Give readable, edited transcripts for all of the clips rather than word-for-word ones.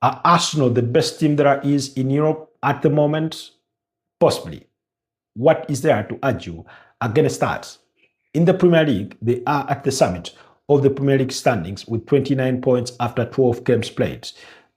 Are Arsenal the best team there is in Europe at the moment? Possibly. What is there to argue against that? In the Premier League, they are at the summit of the Premier League standings with 29 points after 12 games played.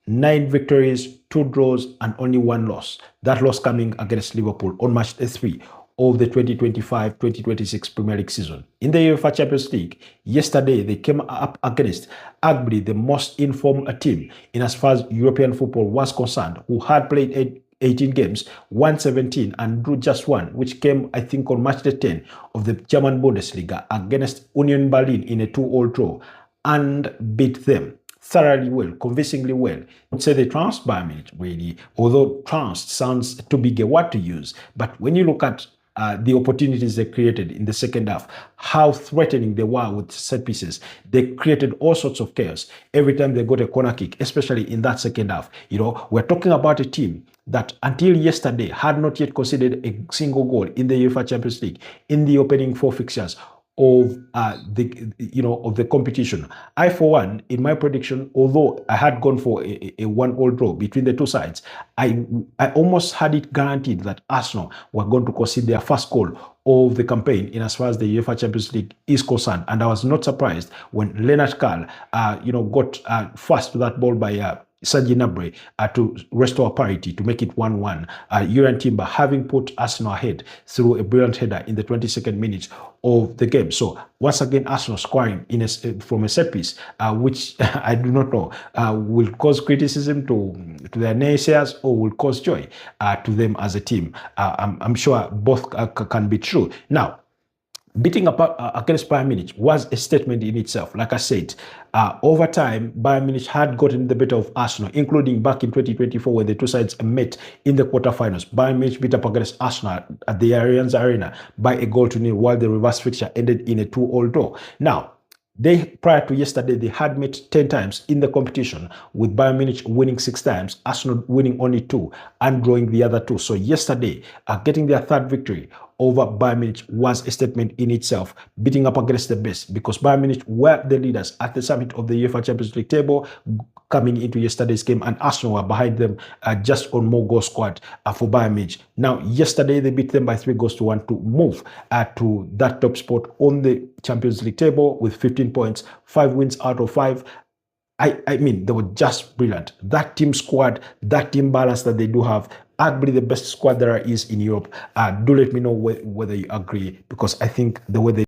9 victories, 2 draws, and only 1 loss. That loss coming against Liverpool on March 3 of the 2025-2026 Premier League season. In the UEFA Champions League, yesterday they came up against arguably the most informed team in as far as European football was concerned, who had played 18 games, won 17 and drew just 1, which came, I think, on March the 10th of the German Bundesliga against Union Berlin in a 2-all draw and beat them thoroughly well, convincingly well. I'd say they trounced Bayern Munich, really, although trounced sounds too big a word to use. But when you look at the opportunities they created in the second half, how threatening they were with set pieces. They created all sorts of chaos every time they got a corner kick, especially in that second half. You know, we're talking about a team that until yesterday had not yet conceded a single goal in the UEFA Champions League in the opening 4 fixtures of the competition. I, for one, in my prediction, although I had gone for a 1-all draw between the two sides, I almost had it guaranteed that Arsenal were going to concede their first goal of the campaign in as far as the UEFA Champions League is concerned. And I was not surprised when Lennart Karl, got first to that ball by Serge Gnabry to restore parity, to make it 1-1. Jurriën Timber having put Arsenal ahead through a brilliant header in the 22nd minute of the game. So once again, Arsenal scoring from a set piece, which I do not know will cause criticism to their naysayers or will cause joy to them as a team. I'm sure both can be true. Now, beating against Bayern Munich was a statement in itself. Like I said, over time, Bayern Munich had gotten the better of Arsenal, including back in 2024 when the two sides met in the quarterfinals. Bayern Munich beat up against Arsenal at the Allianz Arena by a 0-0, while the reverse fixture ended in a 2-all draw. Now, prior to yesterday, they had met 10 times in the competition, with Bayern Munich winning 6 times, Arsenal winning only 2 and drawing the other 2. So yesterday, getting their 3rd victory over Bayern Munich was a statement in itself, beating up against the best, because Bayern Munich were the leaders at the summit of the UEFA Champions League table coming into yesterday's game, and Arsenal were behind them just on more goals scored for Bayern Munich. Now, yesterday they beat them by 3-1 to move to that top spot on the Champions League table with 15 points, 5 wins out of 5. I mean, they were just brilliant. That team squad, that team balance that they do have, arguably the best squad there is in Europe. Do let me know whether you agree, because I think the way they